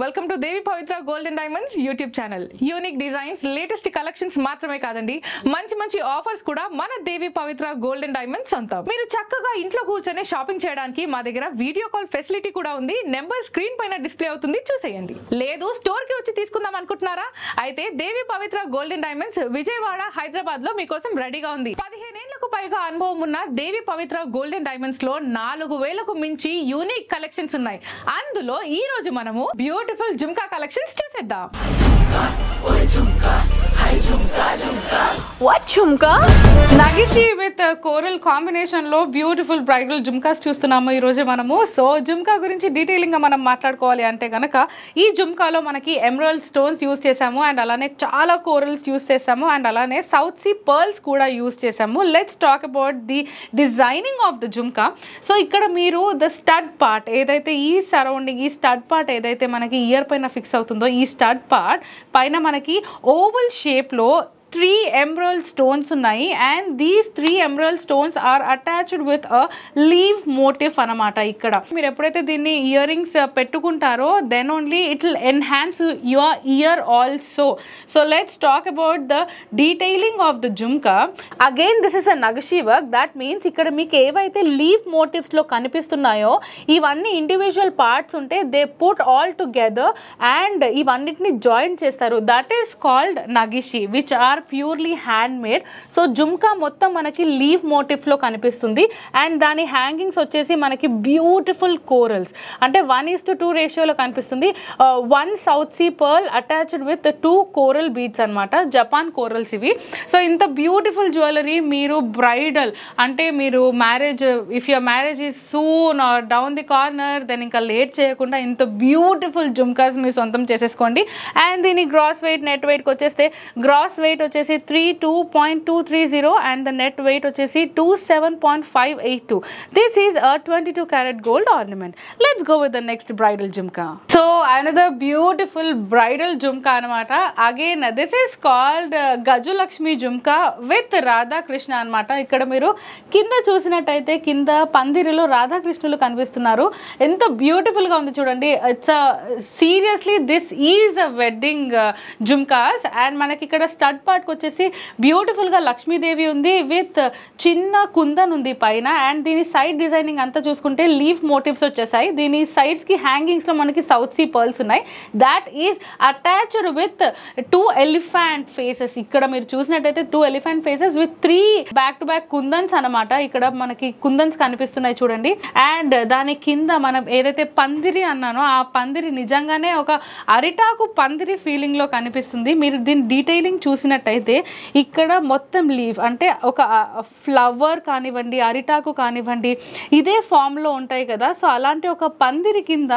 Welcome to Devi Pavitra gold and diamonds YouTube channel. Unique designs, latest collections మాత్రమే కాదండి, మంచి మంచి ఆఫర్స్ కూడా మన దేవి పవిత్ర గోల్డ్ అండ్ డైమండ్స్ సొంతం. మీరు చక్కగా ఇంట్లో కూర్చొని షాపింగ్ చేయడానికి మా దగ్గర వీడియో కాల్ ఫెసిలిటీ కూడా ఉంది. నెంబర్ స్క్రీన్ పైన డిస్ప్లే అవుతుంది, చూసేయండి. లేదు స్టోర్ కి వచ్చి తీసుకుందాం అనుకుంటున్నారా? అయితే Devi Pavitra gold and diamonds Vijayawada, Hyderabad లో మీకోసం రెడీగా ఉంది. 15 ఏళ్లకు పైగా అనుభవం ఉన్న Devi Pavitra gold and diamonds లో 4000కు మించి యూనిక్ కలెక్షన్స్ ఉన్నాయి. అందులో ఈ రోజు మనము బ్యూటిఫుల్ జుమ్కా కలెక్షన్స్ చూసేద్దాం. నగిషి విత్ కోరల్ కాంబినేషన్ లో బ్యూటిఫుల్ బ్రైడల్ జుమ్కాస్ చూస్తున్నాము ఈ రోజు మనము. సో జుమ్కా గురించి డీటెయిలింగ్ గా మనం మాట్లాడుకోవాలి అంటే గనక ఈ జుమ్కాలో మనకి ఎమరాల్డ్ స్టోన్స్ యూస్ చేసాము, అండ్ అలానే చాలా కోరల్స్ యూస్ చేసాము, అండ్ అలానే సౌత్ సీ పర్ల్స్ కూడా యూస్ చేసాము. Let's talk about the designing of the jhumka. So ఇక్కడ మీరు ద స్టడ్ పార్ట్ ఏదైతే ఈ సరౌండింగ్, ఈ స్టడ్ పార్ట్ ఏదైతే మనకి ఇయర్ పైన ఫిక్స్ అవుతుందో, ఈ స్టడ్ పార్ట్ పైన మనకి ఓవల్ షేప్ లో 3 emerald stones ఉన్నాయి. And these 3 emerald stones are attached with a leaf motif అనమాట. ఇక్కడ మీరు ఎప్పుడైతే దీన్ని ఇయర్ రింగ్స్ పెట్టుకుంటారో then only it will enhance your ear also. So let's talk about the detailing of the jhumka. Again this is a nagishi work. That means ఇక్కడ మీకు ఏవైతే leaf motifs లో కనిపిస్తున్నాయో ఇవన్నీ ఇండివిజువల్ పార్ట్స్ ఉంటే they put all together and ఇవన్నిటిని join చేస్తారు. That is called నగిషి which are purely handmade. So jhumka మొత్తం మనకి లీవ్ మోటివ్ లో కనిపిస్తుంది, అండ్ దాని హ్యాంగింగ్స్ వచ్చేసి మనకి బ్యూటిఫుల్ కోరల్స్ అంటే 1:2 రేషియోలో కనిపిస్తుంది. 1 south sea pearl attached with 2 coral beads అనమాట, జపాన్ కోరల్స్ ఇవి. సో ఇంత బ్యూటిఫుల్ జ్యువెలరీ మీరు బ్రైడల్ అంటే మీరు marriage, if your marriage is soon or down the corner, then ఇంకా లేట్ చేయకుండా ఇంత బ్యూటిఫుల్ జుమ్కాస్ మీరు సొంతం చేసేసుకోండి. అండ్ దీని గ్రాస్ వెయిట్, నెట్ వెయిట్కి వచ్చేస్తే గ్రాస్ వెయిట్ వచ్చేసి 32.230 and the net weight వచ్చేసి 27.582. This is a 22 karat gold ornament. Let's go with the next bridal jhumka. So another beautiful bridal jhumka అనమాట. Again this is called Gajulakshmi jhumka with Radha Krishna అనమాట. ఇక్కడ మీరు కింద చూసినట్టయితే కింద పందిరిలో రాధాకృష్ణులు కనిపిస్తున్నారు. ఎంత బ్యూటిఫుల్ గా ఉంది చూడండి. It's seriously this is a wedding jhumkas. And మనకి ఇక్కడ స్టడ్ పార్ట్ వచ్చేసి బ్యూటిఫుల్ గా లక్ష్మీదేవి ఉంది విత్ చిన్న కుందన్ ఉంది పైన. అండ్ దీని సైడ్ డిజైనింగ్ అంతా చూసుకుంటే లీఫ్ మోటివ్స్ వచ్చేసాయి. దీని సైడ్స్ కి హ్యాంగింగ్స్ లో మనకి సౌత్ సీ పర్ల్స్ ఉన్నాయి. That is attached with 2 elephant faces. ఇక్కడ మీరు చూసినట్టయితే 2 elephant faces with 3 back to back kundans అనమాట. ఇక్కడ మనకి కుందన్స్ కనిపిస్తున్నాయి చూడండి. అండ్ దాని కింద మనం ఏదైతే పందిరి అన్నానో ఆ పందిరి నిజంగానే ఒక అరిటాకు పందిరి ఫీలింగ్ లో కనిపిస్తుంది. మీరు దీని డీటెయిలింగ్ చూసినట్టయితే ఇక్కడ మొత్తం లీవ్ అంటే ఒక ఫ్లవర్ కానివ్వండి, అరిటాకు కానివ్వండి, ఇదే ఫామ్ లో ఉంటాయి కదా. సో అలాంటి ఒక పందిరి కింద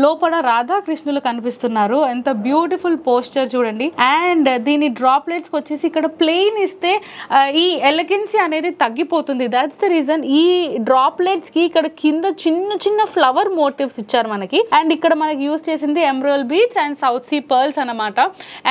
లోపల రాధాకృష్ణులు కనిపిస్తున్నారు. ఎంత బ్యూటిఫుల్ పోస్చర్ చూడండి. అండ్ దీని డ్రాప్లెట్స్ వచ్చేసి ఇక్కడ ప్లెయిన్ ఇస్తే ఈ ఎలిగెన్సీ అనేది తగ్గిపోతుంది. దాట్స్ ద రీజన్ ఈ డ్రాప్లెట్స్ కి ఇక్కడ కింద చిన్న చిన్న ఫ్లవర్ మోటివ్స్ ఇచ్చారు మనకి. అండ్ ఇక్కడ మనకి యూజ్ చేసింది emerald beads and south sea pearls అనమాట.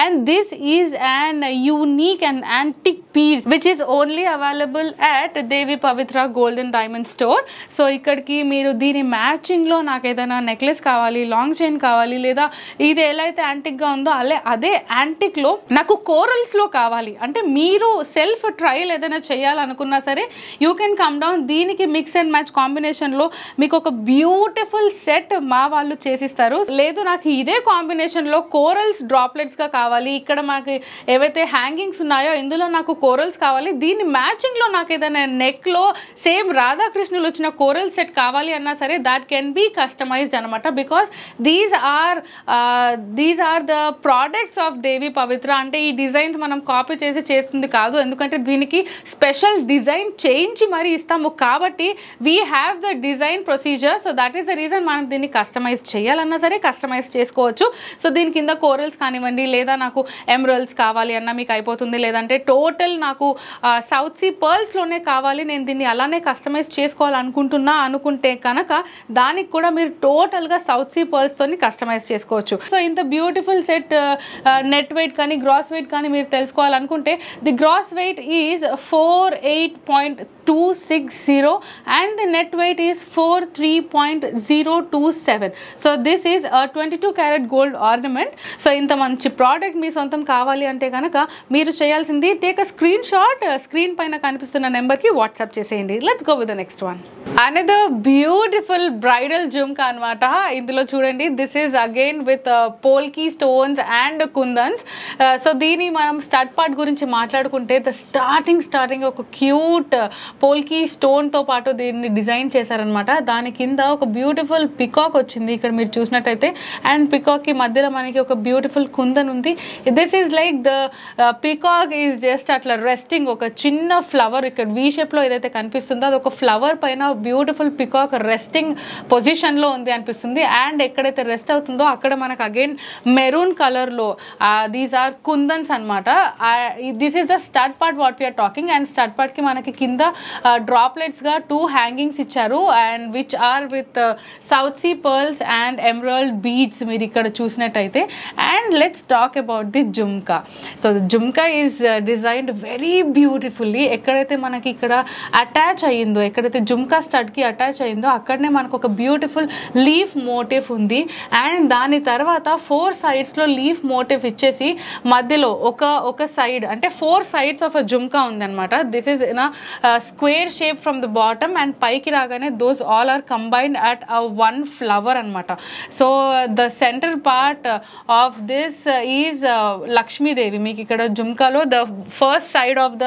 And this is an unique and antique piece which is only available at Devi Pavitra Gold and Diamond Store. So ఇక్కడికి మీరు దీని మ్యాచింగ్ లో నాకు ఏదైనా నెక్లెస్ కావాలి, లాంగ్ చైన్ కావాలి, లేదా ఇది ఎలా అయితే యాంటిక్ గా ఉందో అదే యాంటిక్ లో నాకు కోరల్స్ లో కావాలి అంటే మీరు సెల్ఫ్ ట్రయల్ ఏదైనా చేయాలనుకున్నా సరే యూ కెన్ కమ్ డౌన్. దీనికి మిక్స్ అండ్ మ్యాచ్ కాంబినేషన్ లో మీకు ఒక బ్యూటిఫుల్ సెట్ మా వాళ్ళు చేసిస్తారు. లేదు నాకు ఇదే కాంబినేషన్ లో కోరల్స్ డ్రాప్లెట్స్ గా కావాలి, ఇక్కడ మాకు ఏవైతే హ్యాంగింగ్స్ ఉన్నాయో ఇందులో నాకు కోరల్స్ కావాలి, దీని మ్యాచింగ్ లో నాకు ఏదైనా నెక్ లో సేమ్ రాధాకృష్ణులు వచ్చిన కోరల్ సెట్ కావాలి అన్నా సరే దాట్ కెన్ బి కస్టమైజ్డ్ అనమాట. Because these are the products of Devi Pavitra. అంటే ఈ డిజైన్స్ మనం కాపీ చేసి చేస్తుంది కాదు, ఎందుకంటే దీనికి స్పెషల్ డిజైన్ చేయించి మరి ఇస్తాము కాబట్టి we have the design procedure. So that is the reason మనం దీన్ని కస్టమైజ్ చేయాలన్నా సరే కస్టమైజ్ చేసుకోవచ్చు. సో దీని కింద కోరల్స్ కానివ్వండి, లేదా నాకు ఎమరాల్డ్స్ కావాలి అన్న మీకు అయిపోతుంది, లేదంటే టోటల్ నాకు సౌత్ సీ పర్ల్స్లోనే కావాలి, నేను దీన్ని అలానే కస్టమైజ్ చేసుకోవాలనుకుంటున్నా అనుకుంటే కనుక దానికి కూడా మీరు టోటల్గా సౌత్ సీ పర్ల్స్తోని కస్టమైజ్ చేసుకోవచ్చు. సో ఇంత బ్యూటిఫుల్ సెట్ నెట్ వెయిట్ కానీ గ్రాస్ వెయిట్ కానీ మీరు తెలుసుకోవాలనుకుంటే the gross weight is 48.260 and the net weight is 43.027. So this is a 22 karat gold ornament. So ఇంత మంచి ప్రోడక్ట్ మీ సొంతం కావాలి అంటే కనుక మీరు చేయాల్సింది take a screen shot, screen పైన కనిపిస్తున్న నెంబర్కి వాట్సాప్ చేసేయండి. Let's go with the next one. Another beautiful bridal jhumka అనమాట. ఇందులో చూడండి, this is again with polki stones and kundans. So దీని మనం స్టడ్ పార్ట్ గురించి మాట్లాడుకుంటే ద స్టార్టింగ్ ఒక క్యూట్ పోల్కీ స్టోన్తో పాటు దీన్ని డిజైన్ చేశారనమాట. దాని కింద ఒక బ్యూటిఫుల్ పికాక్ వచ్చింది ఇక్కడ మీరు చూసినట్టయితే, అండ్ పికాక్కి మధ్యలో మనకి ఒక బ్యూటిఫుల్ కుందన్ ఉంది. This is like the peacock is just అట్లా రెస్టింగ్, ఒక చిన్న ఫ్లవర్ ఇక్కడ వీ షేప్లో ఏదైతే కనిపిస్తుందో అది ఒక ఫ్లవర్ పైన బ్యూటిఫుల్ పికాక్ రెస్టింగ్ పొజిషన్లో ఉంది అనిపిస్తుంది. అండ్ ఎక్కడైతే రెస్ట్ అవుతుందో అక్కడ మనకు అగైన్ మెరూన్ కలర్లో దీస్ ఆర్ కుందన్స్ అనమాట. This is the stud part what we're talking. And stud పార్ట్కి మనకి కింద డ్రాప్లెట్స్గా 2 హ్యాంగింగ్స్ ఇచ్చారు, and which are with south sea pearls and emerald beads మీరు ఇక్కడ చూసినట్టయితే. And let's talk about the jhumka. So the jhumka is designed very beautifully. ఎక్కడైతే మనకి ఇక్కడ అటాచ్ అయ్యిందో, ఎక్కడైతే జుమ్కా స్టడ్కి అటాచ్ అయ్యిందో అక్కడనే మనకు ఒక బ్యూటిఫుల్ లీఫ్ మోటివ్ ఉంది. అండ్ దాని తర్వాత 4 సైడ్స్లో లీఫ్ మోటివ్ ఇచ్చేసి మధ్యలో ఒక సైడ్ అంటే 4 sides ఆఫ్ అ జుమ్కా ఉందన్నమాట. This is in square shape from the bottom, and పైకి రాగానే those all are combined at one flower అనమాట. So the center part of this is Lakshmidevi. మీకు ఇక్కడ జుమ్కాలో the first side of the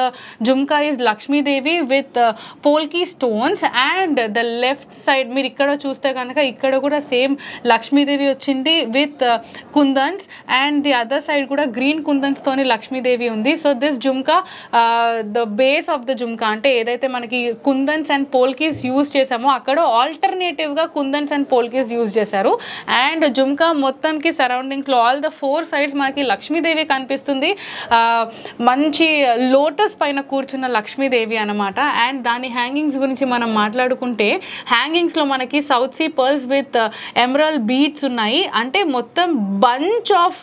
jhumka is Lakshmidevi with polki stones, and the left side మీరు ఇక్కడ చూస్తే కనుక ఇక్కడ కూడా సేమ్ లక్ష్మీదేవి వచ్చింది with kundans, and the other side కూడా గ్రీన్ కుందన్స్ తోని లక్ష్మీదేవి ఉంది. So this jhumka the base of the jhumka అంటే ఏదైతే మనకి కుందన్స్ అండ్ పోల్కీస్ యూజ్ చేసామో అక్కడ ఆల్టర్నేటివ్గా కుందన్స్ అండ్ పోల్కీస్ యూజ్ చేశారు. అండ్ జుమ్కా మొత్తానికి సరౌండింగ్స్లో ఆల్ ద 4 sides మనకి లక్ష్మీదేవి కనిపిస్తుంది, మంచి లోటస్ పైన కూర్చున్న లక్ష్మీదేవి అనమాట. అండ్ దాని హ్యాంగింగ్స్ గురించి మనం మాట్లాడుకుంటే హ్యాంగింగ్స్లో మనకి south sea pearls with emerald beads ఉన్నాయి. అంటే మొత్తం bunch of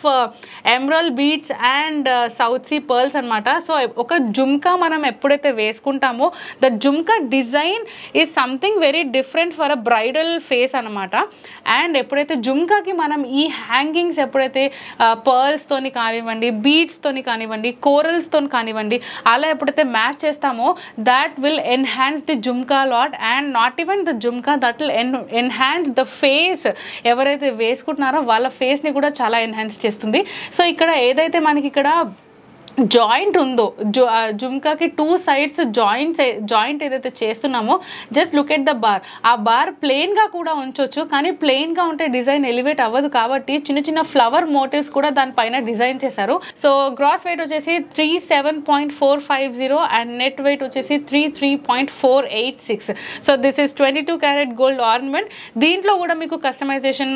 emerald beads and south sea pearls అనమాట. సో ఒక జుమ్కా మనం ఎప్పుడైతే వేసుకుంటామో the jhumka design is something very different for a bridal face అనమాట. అండ్ ఎప్పుడైతే జుమ్కాకి మనం ఈ హ్యాంగింగ్స్ ఎప్పుడైతే పర్ల్స్తోని కానివ్వండి, బీడ్స్తోని కానివ్వండి, కోరల్స్తో కానివ్వండి అలా ఎప్పుడైతే మ్యాచ్ చేస్తామో that will enhance the jhumka lot. And not even the jhumka, that will enhance the face. ఎవరైతే వేసుకుంటున్నారో వాళ్ళ ఫేస్ని కూడా చాలా ఎన్హాన్స్ చేస్తుంది. సో ఇక్కడ ఏదైతే మనకి ఇక్కడ జాయింట్ ఉందో జుమ్కాకి 2 sides జాయింట్ ఏదైతే చేస్తున్నామో just look at the bar. ఆ బార్ ప్లెయిన్గా కూడా ఉంచవచ్చు, కానీ ప్లెయిన్గా ఉంటే డిజైన్ ఎలివేట్ అవ్వదు కాబట్టి చిన్న చిన్న ఫ్లవర్ మోటివ్స్ కూడా దానిపైన డిజైన్ చేశారు. సో గ్రాస్ వెయిట్ వచ్చేసి 37.450 అండ్ నెట్ వెయిట్ వచ్చేసి 33.486. So this is 22 karat gold ornament. దీంట్లో కూడా మీకు కస్టమైజేషన్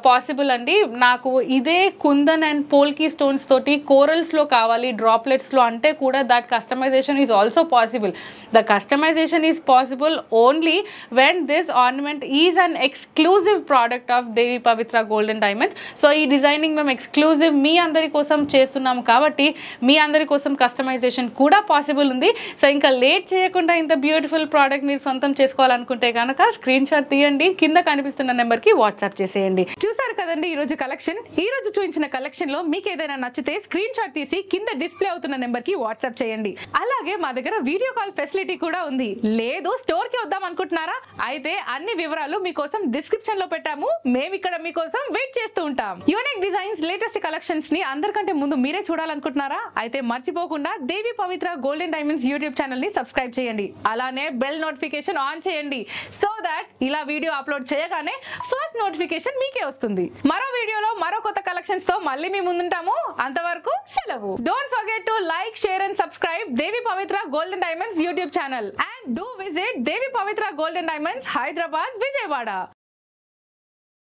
పాసిబుల్ అండి. నాకు ఇదే కుందన్ అండ్ పోల్కీ స్టోన్స్ తోటి కోరల్స్లో కావాలి, డ్రాప్లెట్స్లో అంటే కూడా that customization is also possible. The customization is possible only when this ornament is an exclusive product of Devi Pavitra gold and diamonds. So ఈ డిజైనింగ్ మేము ఎక్స్క్లూజివ్ మీ అందరి కోసం చేస్తున్నాము కాబట్టి మీ అందరి కోసం కస్టమైజేషన్ కూడా పాసిబుల్ ఉంది. సో ఇంకా లేట్ చేయకుండా ఇంత బ్యూటిఫుల్ ప్రోడక్ట్ మీరు సొంతం చేసుకోవాలనుకుంటే కనుక స్క్రీన్ షాట్ తీయండి, కింద కనిపిస్తున్న నెంబర్కి వాట్సాప్ చేసేయండి. చూసారు కదండి ఈరోజు కలెక్షన్. ఈరోజు చూపించిన కలెక్షన్లో మీకు ఏదైనా నచ్చితే స్క్రీన్ షాట్ తీసి కింద డిస్ప్లే అవుతున్న నెంబర్ కి వాట్సాప్ చేయండి. అలాగే మా దగ్గర వీడియో కాల్ ఫెసిలిటీ కూడా ఉంది. లేదు స్టోర్ కి వద్దాం అనుకుంటున్నారా? అయితే అన్ని వివరాలు మీకోసం డిస్క్రిప్షన్ లో పెట్టాము. మేము ఇక్కడ మీకోసం వెయిట్ చేస్తూ ఉంటాం. యూనిక్ డిజైన్స్, లేటెస్ట్ కలెక్షన్స్ ని అందరికంటే ముందు మీరే చూడాలనుకుంటున్నారా? అయితే మర్చిపోకుండా Devi Pavitra gold and diamonds YouTube channel ని సబ్స్క్రైబ్ చేయండి. అలానే బెల్ నోటిఫికేషన్ ఆన్ చేయండి, సో దాట్ ఇలా వీడియో అప్లోడ్ చేయగానే ఫస్ట్ నోటిఫికేషన్ మీకే వస్తుంది. మరో వీడియోలో మరో కొత్త కలెక్షన్స్ తో మళ్ళీ మీ ముందుంటాము. అంతవరకు సెలవు. Don't forget to like, share and subscribe Devi Pavitra Gold and Diamonds YouTube channel. And do visit Devi Pavitra Gold and Diamonds, Hyderabad, Vijayawada.